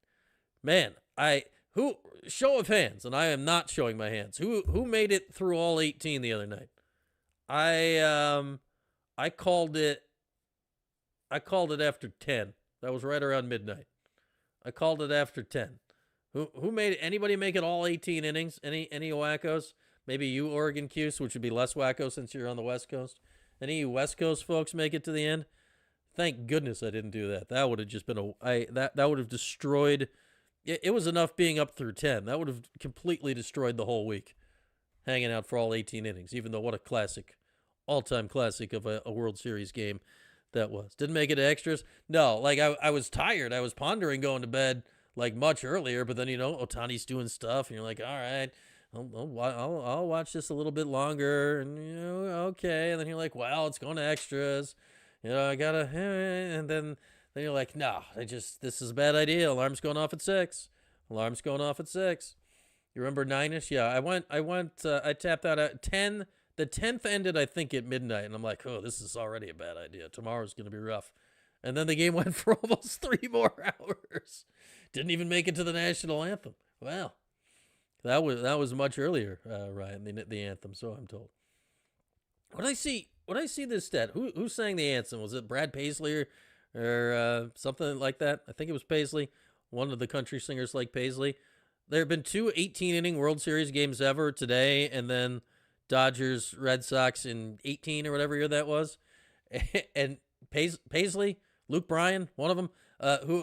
Man, show of hands, and I am not showing my hands. Who made it through all 18 the other night? I called it after 10. That was right around midnight. I called it after 10. Who made it? Anybody make it all 18 innings? Any wackos? Maybe you, Oregon Cuse, which would be less wacko since you're on the West Coast. Any West Coast folks make it to the end? Thank goodness I didn't do that. That would have just been that would have destroyed. It was enough being up through 10. That would have completely destroyed the whole week, hanging out for all 18 innings. Even though what a classic, all-time classic of a World Series game that was. Didn't make it to extras. No, I was tired. I was pondering going to bed much earlier, but then Ohtani's doing stuff, and you're like, all right. I'll watch this a little bit longer, and okay. And then you're like, well, it's going to extras, I gotta, and then you're like, no, this is a bad idea. Alarm's going off at 6. Alarm's going off at 6. You remember 9ish? Yeah, I tapped out at 10. The 10th ended, I think, at midnight, and I'm like, oh, this is already a bad idea. Tomorrow's gonna be rough. And then the game went for almost 3 more hours. Didn't even make it to the national anthem. Well, that was much earlier, Ryan, the anthem, so I'm told. When I see this stat, who sang the anthem? Was it Brad Paisley or something like that? I think it was Paisley, one of the country singers like Paisley. There have been 2 18-inning World Series games ever today, and then Dodgers, Red Sox in 18 or whatever year that was. And Paisley, Luke Bryan, one of them,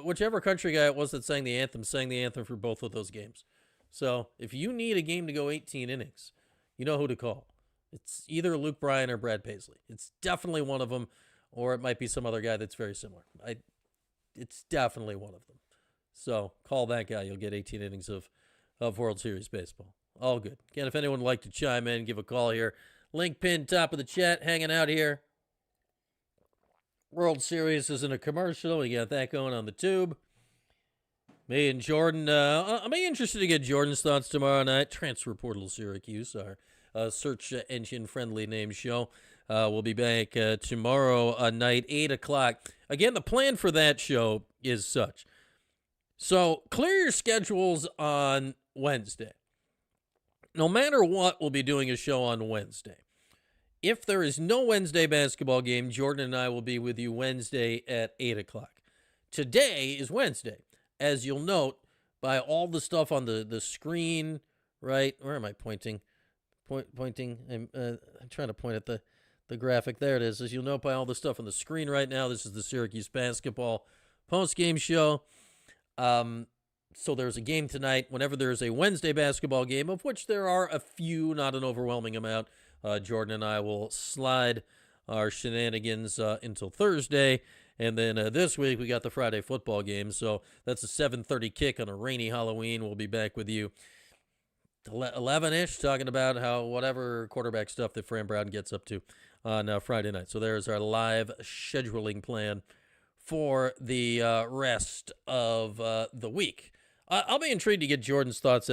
whichever country guy it was that sang the anthem for both of those games. So if you need a game to go 18 innings, you know who to call. It's either Luke Bryan or Brad Paisley. It's definitely one of them, or it might be some other guy that's very similar. It's definitely one of them. So call that guy. You'll get 18 innings of World Series baseball. All good. Again, if anyone would like to chime in, give a call here. Link pinned top of the chat, hanging out here. World Series isn't a commercial. We got that going on the tube. Me and Jordan, I'll be interested to get Jordan's thoughts tomorrow night. Transfer Portal Syracuse, our search engine friendly name show. We'll be back tomorrow night, 8 o'clock. Again, the plan for that show is such. So clear your schedules on Wednesday. No matter what, we'll be doing a show on Wednesday. If there is no Wednesday basketball game, Jordan and I will be with you Wednesday at 8 o'clock. Today is Wednesday, as you'll note by all the stuff on the screen, right? Where am I pointing? Pointing. I'm trying to point at the graphic. There it is. As you'll note by all the stuff on the screen right now, this is the Syracuse Basketball post-game show. So there's a game tonight. Whenever there's a Wednesday basketball game, of which there are a few, not an overwhelming amount, Jordan and I will slide our shenanigans until Thursday. And then this week we got the Friday football game. So that's a 7:30 kick on a rainy Halloween. We'll be back with you 11-ish, talking about how whatever quarterback stuff that Fran Brown gets up to on Friday night. So there's our live scheduling plan for the rest of the week. I'll be intrigued to get Jordan's thoughts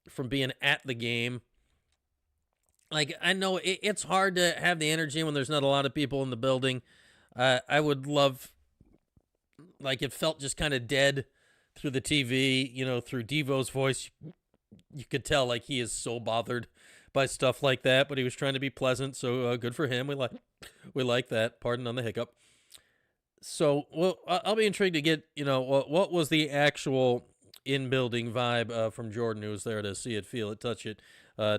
from being at the game. Like, I know it's hard to have the energy when there's not a lot of people in the building. I would love, like, it felt just kind of dead through the TV, through Devo's voice. You could tell, like, he is so bothered by stuff like that, but he was trying to be pleasant, so good for him. We like that. Pardon on the hiccup. So, well, I'll be intrigued to get, what was the actual in-building vibe from Jordan, who was there to see it, feel it, touch it,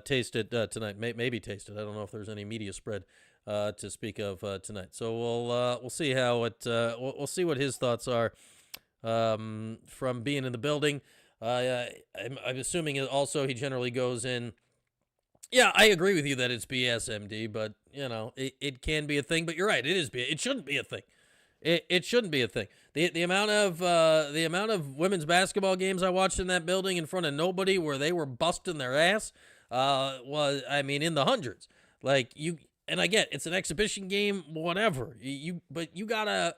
taste it tonight. Maybe taste it. I don't know if there's any media spread to speak of tonight. So we'll see how it. We'll see what his thoughts are from being in the building. I'm assuming also he generally goes in. Yeah, I agree with you that it's BSMD, but it can be a thing. But you're right, it is. It shouldn't be a thing. It shouldn't be a thing. The amount of women's basketball games I watched in that building in front of nobody where they were busting their ass was, in the hundreds. Like, and I get it's an exhibition game, whatever. But you gotta,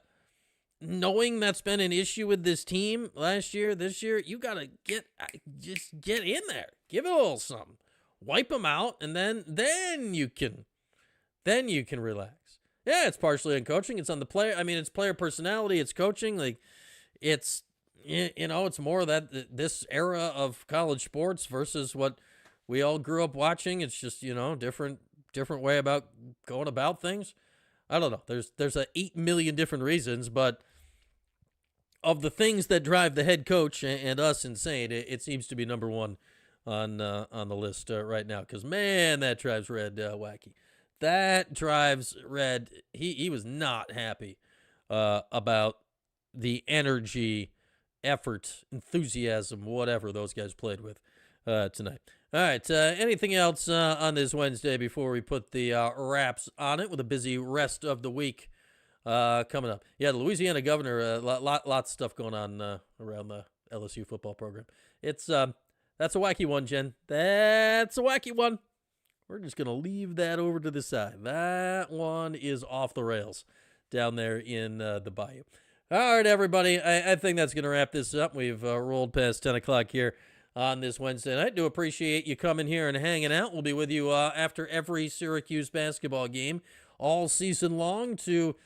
knowing that's been an issue with this team last year, this year, you gotta just get in there, give it a little something, wipe them out, and then you can relax. Yeah, it's partially on coaching. It's on the player. It's player personality. It's coaching. Like, it's more that this era of college sports versus what we all grew up watching. It's just different way about going about things. I don't know. There's 8 million different reasons, but of the things that drive the head coach and us insane, it seems to be number one on the list right now. Because man, that drives Red wacky. That drives Red. He was not happy about the energy, effort, enthusiasm, whatever those guys played with tonight. All right. Anything else on this Wednesday before we put the wraps on it with a busy rest of the week coming up? Yeah, the Louisiana governor, lots of stuff going on around the LSU football program. It's that's a wacky one, Jen. That's a wacky one. We're just going to leave that over to the side. That one is off the rails down there in the bayou. All right, everybody. I think that's going to wrap this up. We've rolled past 10 o'clock here on this Wednesday night. Do appreciate you coming here and hanging out. We'll be with you after every Syracuse basketball game all season long to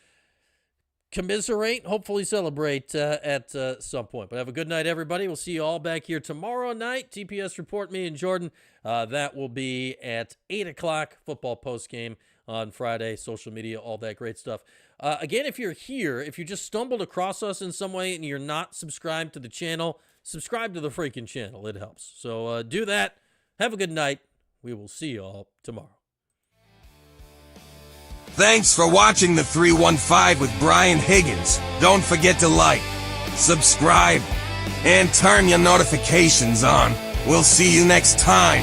commiserate, hopefully celebrate at some point. But have a good night, everybody. We'll see you all back here tomorrow night. TPS Report, me and Jordan. That will be at 8 o'clock, football postgame on Friday, social media, all that great stuff. Again, if you're here, if you just stumbled across us in some way and you're not subscribed to the channel, subscribe to the freaking channel. It helps. So do that. Have a good night. We will see you all tomorrow. Thanks for watching the 315 with Brian Higgins. Don't forget to like, subscribe, and turn your notifications on. We'll see you next time.